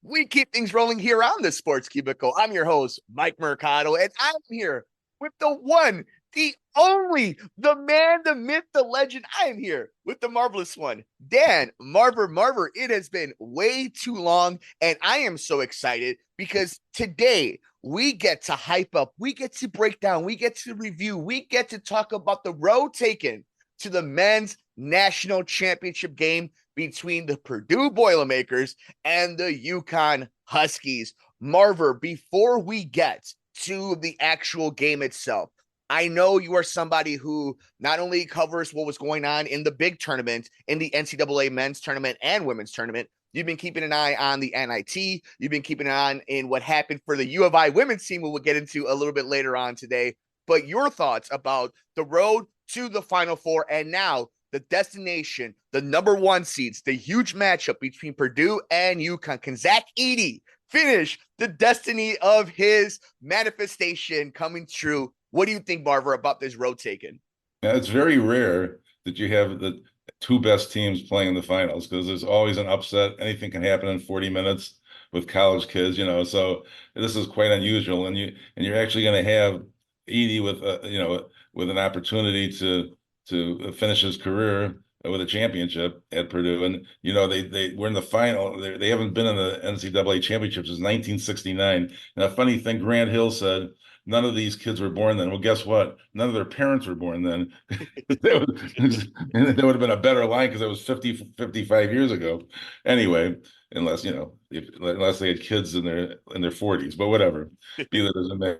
We keep things rolling here on the Sports Cubicle. I'm your host, Mike Mercado, and I'm here with the one, the only, the man, the myth, the legend. I am here with the marvelous one, Dan Marver. Marver, it has been way too long, and I am so excited because today we get to hype up, we get to break down, we get to review, we get to talk about the road taken to the men's national championship game between the Purdue Boilermakers and the UConn Huskies. Marver, before we get to the actual game itself, I know you are somebody who not only covers what was going on in the big tournament, in the NCAA men's tournament and women's tournament. You've been keeping an eye on the NIT. You've been keeping an eye on in what happened for the U of I women's team, we'll get into a little bit later on today. But your thoughts about the road to the Final Four and now the destination, the number one seeds, the huge matchup between Purdue and UConn. Can Zach Edey finish the destiny of his manifestation coming true? What do you think, Marver, about this road taken? Yeah, it's very rare that you have the two best teams playing in the finals because there's always an upset. Anything can happen in 40 minutes with college kids, So this is quite unusual, and you're actually going to have Edey with with an opportunity to finish his career with a championship at Purdue, and they were in the final. They haven't been in the NCAA championship since 1969. And a funny thing, Grant Hill said, none of these kids were born then. Well, guess what? None of their parents were born then. That would have been a better line because it was 55 years ago. Anyway, unless they had kids in their 40s, but whatever. Be that as it may.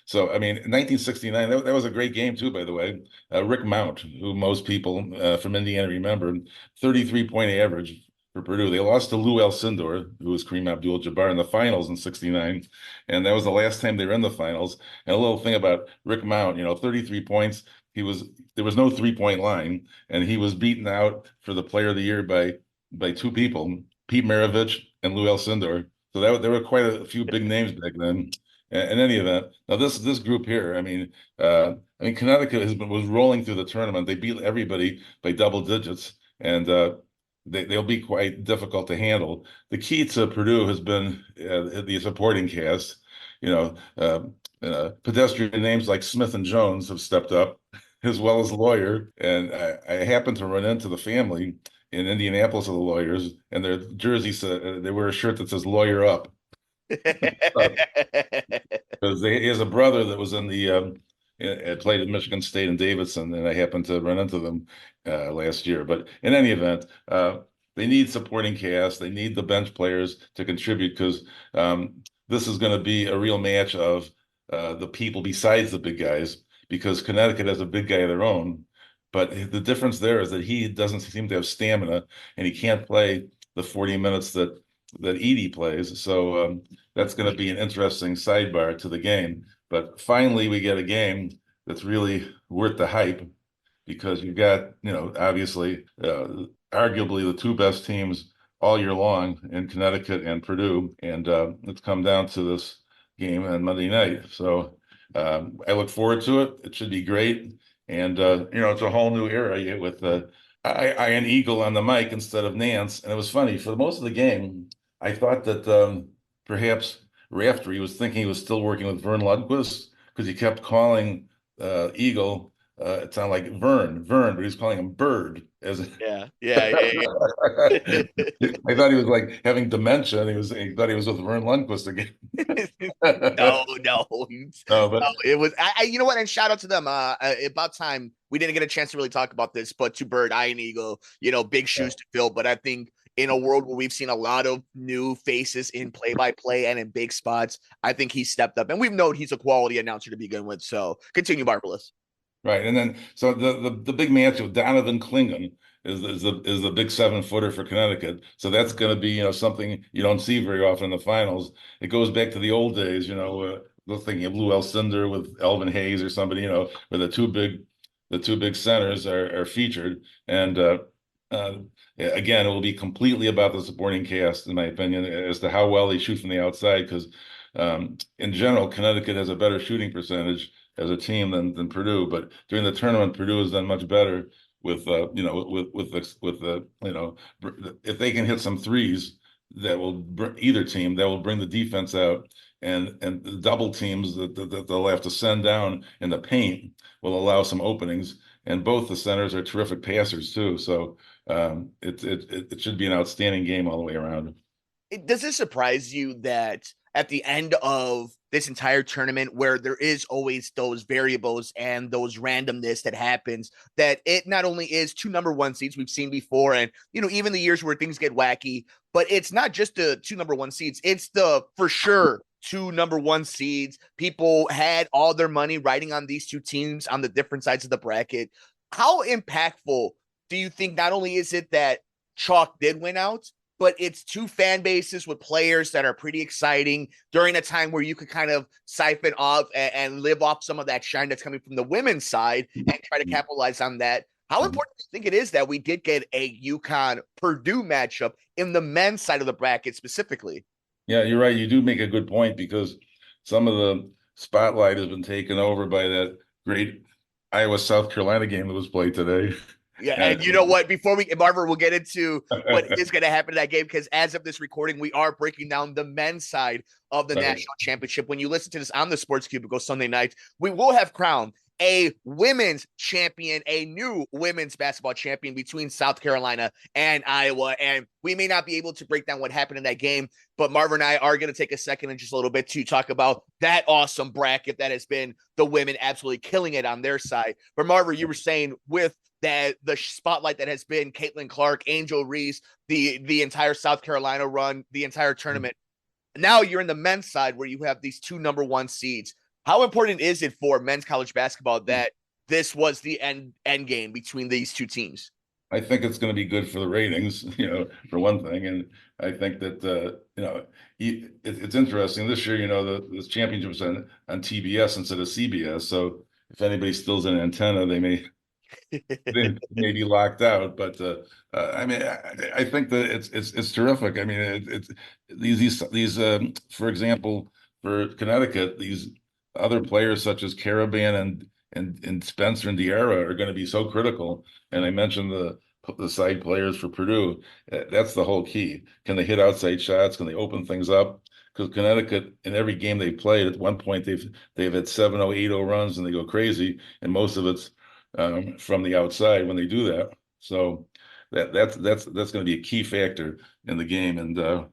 So, I mean, 1969, that was a great game too, by the way. Rick Mount, who most people from Indiana remember, 33-point average for Purdue. They lost to Lou Alcindor, who was Kareem Abdul-Jabbar in the finals in '69, and that was the last time they were in the finals. And a little thing about Rick Mount, 33 points. There was no 3-point line, and he was beaten out for the Player of the Year by two people, Pete Maravich and Lou Alcindor. So there were quite a few big names back then. In any event, now this group here, Connecticut was rolling through the tournament. They beat everybody by double digits, and they'll be quite difficult to handle. The key to Purdue has been the supporting cast. Pedestrian names like Smith and Jones have stepped up, as well as Lawyer. And I happened to run into the family in Indianapolis of the Lawyers, and their jersey said they wear a shirt that says "Lawyer Up." Because he has a brother that was in the played at Michigan State and Davidson, and I happened to run into them last year. But in any event, they need supporting cast. They need the bench players to contribute because this is going to be a real match of the people besides the big guys, because Connecticut has a big guy of their own. But the difference there is that he doesn't seem to have stamina, and he can't play the 40 minutes that Edey plays. So that's going to be an interesting sidebar to the game. But finally, we get a game that's really worth the hype because you've got, obviously, arguably the two best teams all year long in Connecticut and Purdue. And it's come down to this game on Monday night. So I look forward to it. It should be great. And, it's a whole new era with Iron Eagle on the mic instead of Nance. And it was funny. For most of the game, I thought that perhaps Raftery was thinking he was still working with Vern Lundquist because he kept calling Eagle. It sounded like Vern, but he was calling him Bird. Yeah. I thought he was like having dementia, and he thought he was with Vern Lundquist again. No. No, but It was. You know what? And shout out to them. About time we didn't get a chance to really talk about this, but to Bird, Iron Eagle, big shoes to fill. But I think in a world where we've seen a lot of new faces in play-by-play and in big spots, I think he stepped up, and we've known he's a quality announcer to begin with. So continue, Marvelous. right, and then so the big match with Donovan Clingan is the big 7-footer for Connecticut. So that's going to be something you don't see very often in the finals. It goes back to the old days, thinking of Lou Alcindor with Elvin Hayes or somebody, where the two big centers are featured. And again, it will be completely about the supporting cast, in my opinion, as to how well they shoot from the outside. Because in general, Connecticut has a better shooting percentage as a team than Purdue. But during the tournament, Purdue has done much better with if they can hit some threes, that will either team that will bring the defense out, and the double teams that they'll have to send down in the paint will allow some openings. And both the centers are terrific passers too. So it should be an outstanding game all the way around. Does it surprise you that at the end of this entire tournament, where there is always those variables and those randomness that happens, that it not only is two number one seeds we've seen before, and even the years where things get wacky, but it's not just the two number one seeds, it's the for sure two number one seeds. People had all their money riding on these two teams on the different sides of the bracket. How impactful do you think not only is it that chalk did win out, but it's two fan bases with players that are pretty exciting during a time where you could kind of siphon off and live off some of that shine that's coming from the women's side and try to capitalize on that? How important do you think it is that we did get a UConn Purdue matchup in the men's side of the bracket specifically? Yeah, you're right. You do make a good point, because some of the spotlight has been taken over by that great Iowa South Carolina game that was played today. Yeah, and you know what? Before Marver, we'll get into what is going to happen in that game, because as of this recording, we are breaking down the men's side of the national championship. When you listen to this on the Sports Cubicle Sunday night, we will have crowned a women's champion, a new women's basketball champion between South Carolina and Iowa. And we may not be able to break down what happened in that game, but Marver and I are going to take a second in just a little bit to talk about that awesome bracket that has been the women absolutely killing it on their side. But Marver, you were saying with that the spotlight that has been Caitlin Clark, Angel Reese, the entire South Carolina run, the entire tournament. Now you're in the men's side where you have these two number one seeds. How important is it for men's college basketball that this was the end game between these two teams? I think it's going to be good for the ratings, for one thing. And I think that, it's interesting this year, the championship's on TBS instead of CBS. So if anybody steals an antenna, they may be locked out. But I mean, I think that it's terrific. I mean, it's these for example, for Connecticut, these other players such as Caravan and Spencer and Diarra are going to be so critical. And I mentioned the side players for Purdue. That's the whole key. Can they hit outside shots? Can they open things up? Because Connecticut, in every game they've played, at one point they've had 7-0, 8-0 runs, and they go crazy, and most of it's from the outside when they do that. So that's going to be a key factor in the game. And I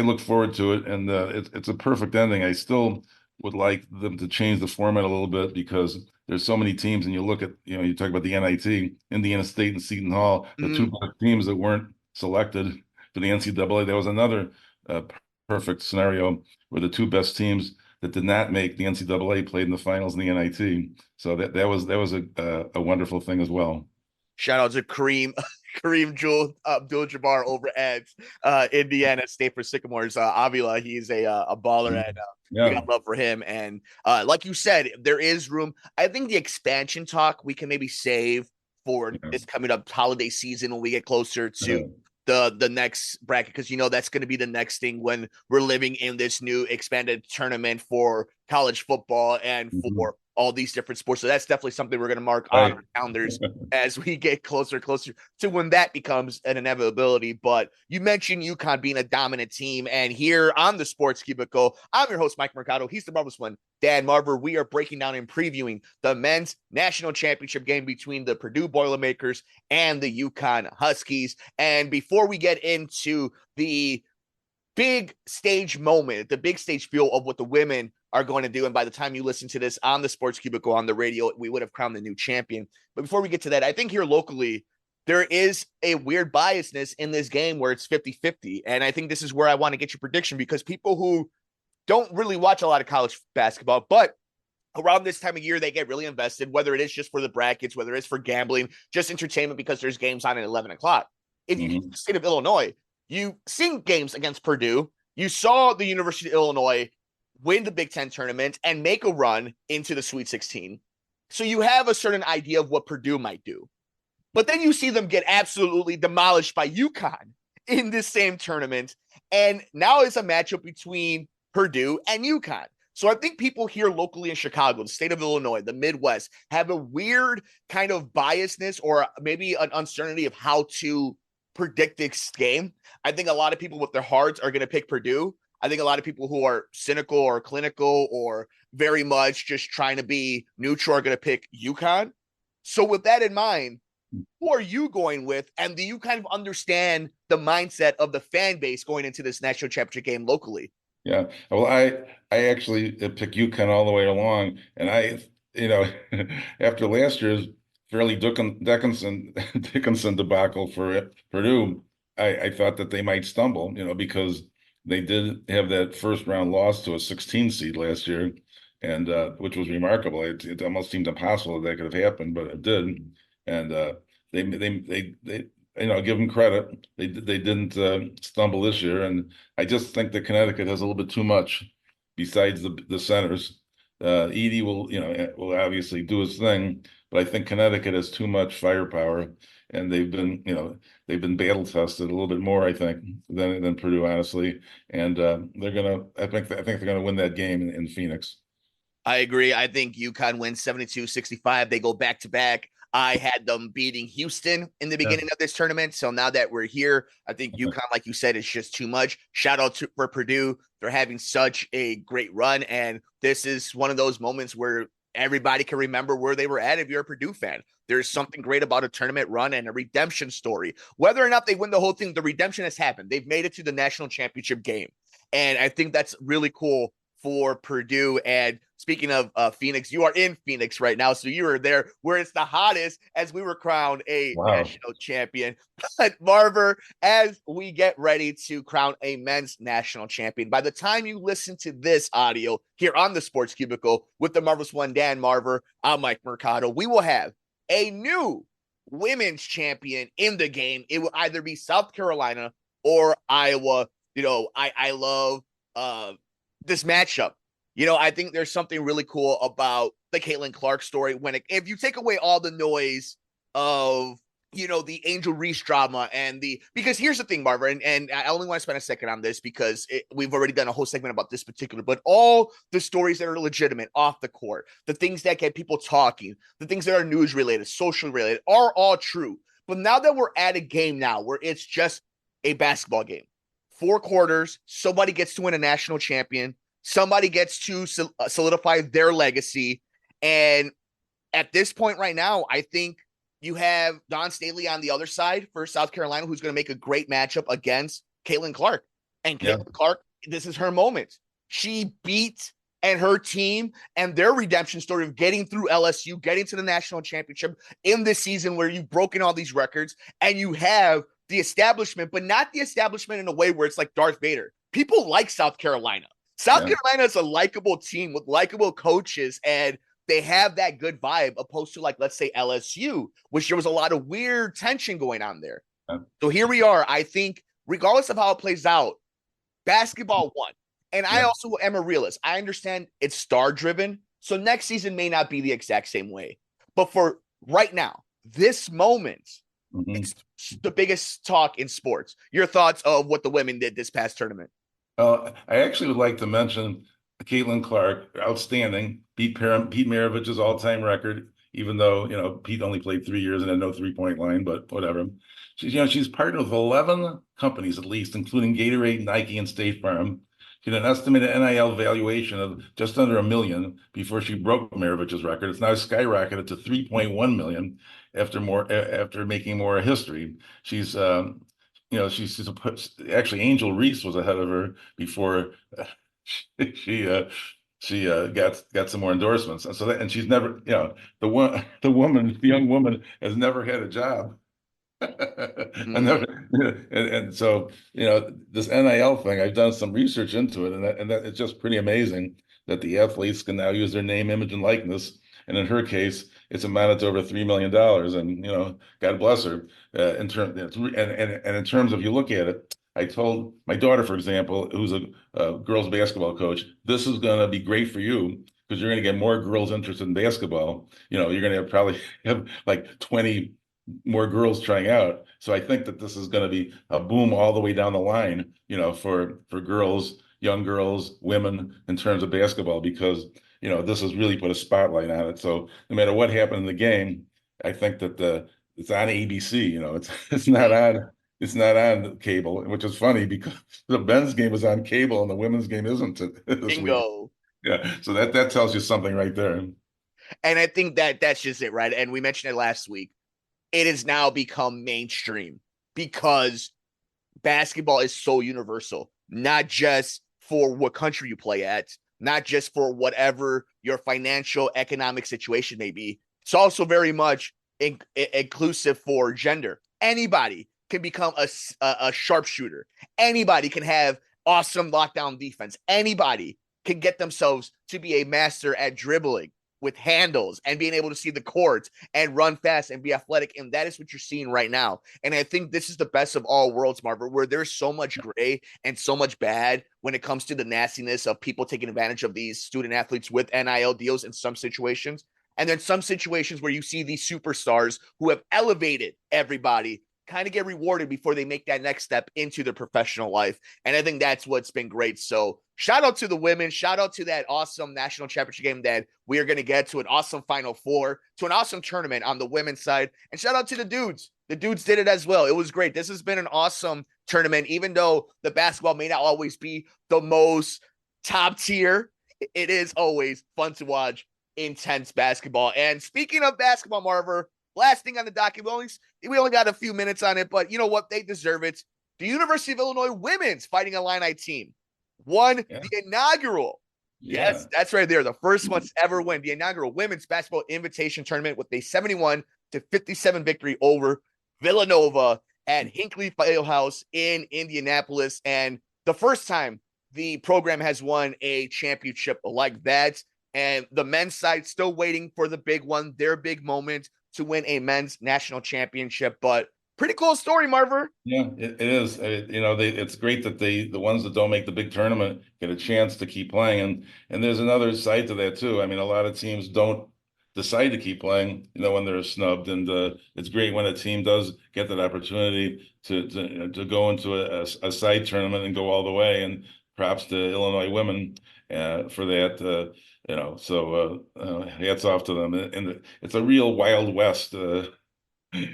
look forward to it, and it's a perfect ending. I still would like them to change the format a little bit, because there's so many teams, and you look at, you talk about the NIT, Indiana State and Seton Hall, the two teams that weren't selected for the NCAA. That was another perfect scenario where the two best teams that did not make the NCAA played in the finals in the NIT. So that was a wonderful thing as well. Shout out to Kareem Abdul-Jabbar over at Indiana State for Sycamores. Avila, he's a baller, and we got love for him. And like you said, there is room. I think the expansion talk we can maybe save for this coming up holiday season when we get closer to the next bracket, because that's going to be the next thing when we're living in this new expanded tournament for college football and for all these different sports. So that's definitely something we're going to mark on our calendars as we get closer to when that becomes an inevitability. But you mentioned UConn being a dominant team, and here on the Sports Cubicle, I'm your host, Mike Mercado. He's the marvelous one, Dan Marver. We are breaking down and previewing the men's national championship game between the Purdue Boilermakers and the UConn Huskies. And before we get into the big stage moment, the big stage feel of what the women are going to do, and by the time you listen to this on the Sports Cubicle on the radio, we would have crowned the new champion. But before we get to that, I think here locally, there is a weird biasness in this game where it's 50-50. And I think this is where I want to get your prediction, because people who don't really watch a lot of college basketball, but around this time of year, they get really invested, whether it is just for the brackets, whether it's for gambling, just entertainment, because there's games on at 11 o'clock. If you the state of Illinois, you've seen games against Purdue. You saw the University of Illinois win the Big Ten tournament and make a run into the Sweet 16. So you have a certain idea of what Purdue might do. But then you see them get absolutely demolished by UConn in this same tournament. And now it's a matchup between Purdue and UConn. So I think people here locally in Chicago, the state of Illinois, the Midwest, have a weird kind of biasness or maybe an uncertainty of how to predict this game. I think a lot of people with their hearts are going to pick Purdue. I think a lot of people who are cynical or clinical or very much just trying to be neutral are going to pick UConn. So with that in mind, who are you going with? And do you kind of understand the mindset of the fan base going into this national championship game locally? Yeah. Well, I actually pick UConn all the way along, and after last year's fairly Dickinson debacle for Purdue, I thought that they might stumble, because they did have that first round loss to a 16 seed last year, and which was remarkable. It almost seemed impossible that could have happened, but it did. And they give them credit. They didn't stumble this year, and I just think that Connecticut has a little bit too much besides the centers. Edie will obviously do his thing, but I think Connecticut has too much firepower, and they've been battle tested a little bit more, I think, than Purdue, honestly. And I think they're gonna win that game in Phoenix. I agree. I think UConn wins 72-65. They go back to back. I had them beating Houston in the beginning of this tournament. So now that we're here, I think UConn, like you said, is just too much. Shout out for Purdue. They're having such a great run. And this is one of those moments where everybody can remember where they were at if you're a Purdue fan. There's something great about a tournament run and a redemption story. Whether or not they win the whole thing, the redemption has happened. They've made it to the national championship game. And I think that's really cool for Purdue. And speaking of Phoenix, you are in Phoenix right now. So you are there where it's the hottest as we were crowned a national champion. But Marver, as we get ready to crown a men's national champion, by the time you listen to this audio here on the Sports Cubicle with the Marvelous One, Dan Marver, I'm Mike Mercado, we will have a new women's champion in the game. It will either be South Carolina or Iowa. I love this matchup. I think there's something really cool about the Caitlin Clark story if you take away all the noise of, the Angel Reese drama because here's the thing, Marver, and I only want to spend a second on this because we've already done a whole segment about this particular, but all the stories that are legitimate off the court, the things that get people talking, the things that are news related, social related are all true. But now that we're at a game now where it's just a basketball game, 4 quarters, somebody gets to win a national champion. Somebody gets to solidify their legacy. And at this point right now, I think you have Dawn Staley on the other side for South Carolina, who's going to make a great matchup against Caitlin Clark. And Caitlin Clark, this is her moment. She beat and her team and their redemption story of getting through LSU, getting to the national championship in this season where you've broken all these records and you have the establishment, but not the establishment in a way where it's like Darth Vader. People like South Carolina. South Carolina is a likable team with likable coaches, and they have that good vibe opposed to, like, let's say LSU, which there was a lot of weird tension going on there. So here we are. I think regardless of how it plays out, basketball won. And I also am a realist. I understand it's star driven. So next season may not be the exact same way. But for right now, this moment, it's the biggest talk in sports. Your thoughts of what the women did this past tournament? I actually would like to mention Caitlin Clark, outstanding, beat Pete Maravich's all-time record, even though, Pete only played 3 years and had no three-point line, but whatever. She's partnered with 11 companies at least, including Gatorade, Nike, and State Farm. She had an estimated NIL valuation of just under $1 million before she broke Maravich's record. It's now skyrocketed to $3.1 million after making more history. She's actually Angel Reese was ahead of her before she got some more endorsements. And so she's never, the young woman has never had a job. And so this NIL thing, I've done some research into it, and that it's just pretty amazing that the athletes can now use their name, image, and likeness. And in her case, it's amounted to over $3 million. And God bless her. In terms of, you look at it, I told my daughter, for example, who's a girls basketball coach, this is going to be great for you because you're going to get more girls interested in basketball. You're going to probably have like 20 more girls trying out. So I think that this is going to be a boom all the way down the line, for girls, young girls, women in terms of basketball, because, this has really put a spotlight on it. So no matter what happened in the game, I think that it's on ABC, it's not on it's not on cable, which is funny because the men's game is on cable and the women's game isn't this week. Bingo. Yeah, so that tells you something right there. And I think that's just it, right? And we mentioned it last week. It has now become mainstream because basketball is so universal, not just for what country you play at, not just for whatever your financial economic situation may be. It's also very much inclusive for gender. Anybody can become a sharpshooter. Anybody can have awesome lockdown defense. Anybody can get themselves to be a master at dribbling with handles and being able to see the court and run fast and be athletic. And that is what you're seeing right now. And I think this is the best of all worlds, Marver, where there's so much gray and so much bad when it comes to the nastiness of people taking advantage of these student athletes with NIL deals in some situations. And then some situations where you see these superstars who have elevated everybody kind of get rewarded before they make that next step into their professional life. And I think that's what's been great. So shout out to the women, shout out to that awesome national championship game that we are going to get to, an awesome Final Four, to an awesome tournament on the women's side. And shout out to the dudes. The dudes did it as well. It was great. This has been an awesome tournament, even though the basketball may not always be the most top tier. It is always fun to watch intense basketball. And speaking of basketball, Marver, last thing on the docket, we only got a few minutes on it, but you know what? They deserve it. The University of Illinois women's Fighting Illini team won the inaugural. Yeah. Yes, that's right there. The first ones ever win the inaugural women's basketball invitation tournament with a 71-57 victory over Villanova at Hinckley Fieldhouse in Indianapolis. And the first time the program has won a championship like that. And the men's side still waiting for the big one, their big moment to win a men's national championship. But pretty cool story, Marver. Yeah, it is. It's great that the ones that don't make the big tournament get a chance to keep playing. And there's another side to that too. I mean, a lot of teams don't decide to keep playing, when they're snubbed. And it's great when a team does get that opportunity to go into a side tournament and go all the way. And props to Illinois women for that. So hats off to them. And it's a real Wild West.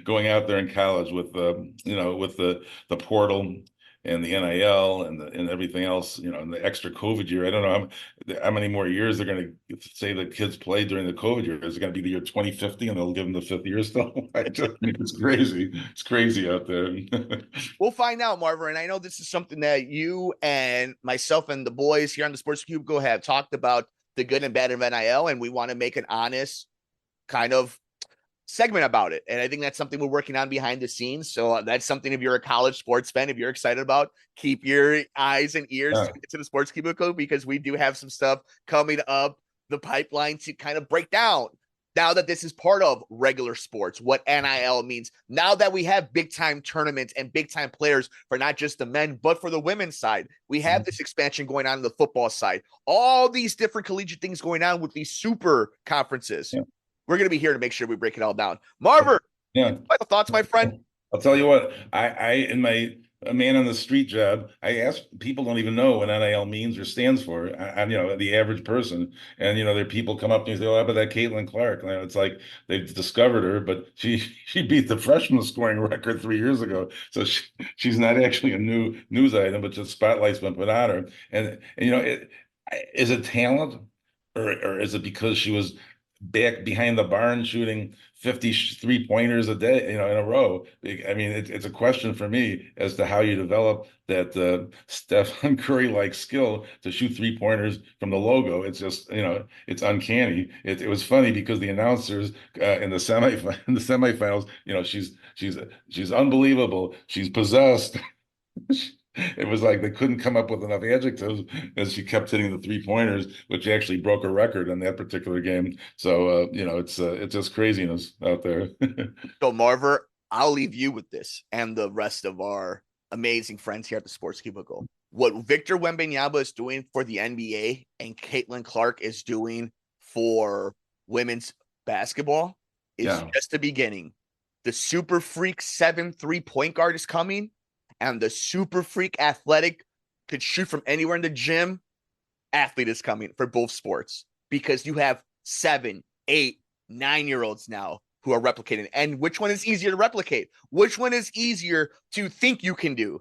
Going out there in college with with the portal and the NIL and everything else, and the extra COVID year. I don't know how many more years they're going to say the kids played during the COVID year. Is it going to be the year 2050 and they'll give them the fifth year still? It's crazy. It's crazy out there. We'll find out, Marver. And I know this is something that you and myself and the boys here on the Sports Cubicle have talked about, the good and bad of NIL, and we want to make an honest kind of segment about it. And I think that's something we're working on behind the scenes. So that's something, if you're a college sports fan, if you're excited about, keep your eyes and ears to the Sports Cubicle, because we do have some stuff coming up the pipeline to kind of break down, now that this is part of regular sports, what NIL means. Now that we have big time tournaments and big time players for not just the men, but for the women's side, we have this expansion going on the football side, all these different collegiate things going on with these super conferences. Yeah. We're going to be here to make sure we break it all down. Marver, final thoughts, my friend? I'll tell you what, I in my a man on the street job, I ask people don't even know what NIL means or stands for. I'm the average person, and there people come up to me and say, "Oh, how about that Caitlin Clark?" And it's like they've discovered her, but she beat the freshman scoring record 3 years ago, so she's not actually a new news item, but just spotlight's been put on her. And is it talent, or is it because she was back behind the barn shooting 53 pointers a day, in a row? I mean, it's a question for me as to how you develop that Stephen Curry like skill to shoot 3-pointers from the logo. It's just, it's uncanny. It was funny because the announcers in the semifinals, she's unbelievable. She's possessed. It was like they couldn't come up with enough adjectives as she kept hitting the 3-pointers, which actually broke a record in that particular game. So, it's just craziness out there. So, Marver, I'll leave you with this and the rest of our amazing friends here at the Sports Cubicle. What Victor Wembanyama is doing for the NBA and Caitlin Clark is doing for women's basketball is just the beginning. The super freak 7'3" point guard is coming. And the super freak athletic could shoot from anywhere in the gym athlete is coming for both sports, because you have 7, 8, 9-year-olds now who are replicating, and which one is easier to replicate? Which one is easier to think you can do?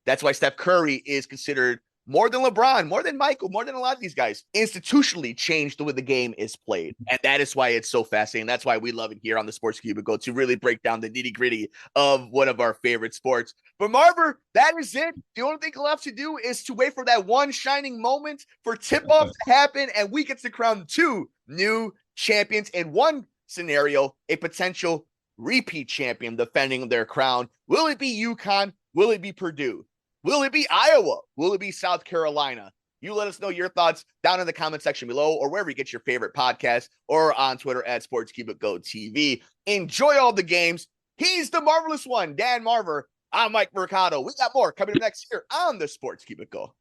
That's why Steph Curry is considered more than LeBron, more than Michael, more than a lot of these guys, institutionally changed the way the game is played. And that is why it's so fascinating. That's why we love it here on the Sports Cubicle, to really break down the nitty gritty of one of our favorite sports. But Marver, that is it. The only thing left to do is to wait for that one shining moment for tip-off to happen, and we get to crown 2 new champions in one scenario, a potential repeat champion defending their crown. Will it be UConn? Will it be Purdue? Will it be Iowa? Will it be South Carolina? You let us know your thoughts down in the comment section below, or wherever you get your favorite podcast, or on Twitter at Sports Cubicle TV. Enjoy all the games. He's the marvelous one, Dan Marver. I'm Mike Mercado. We got more coming up next year on the Sports Cubicle.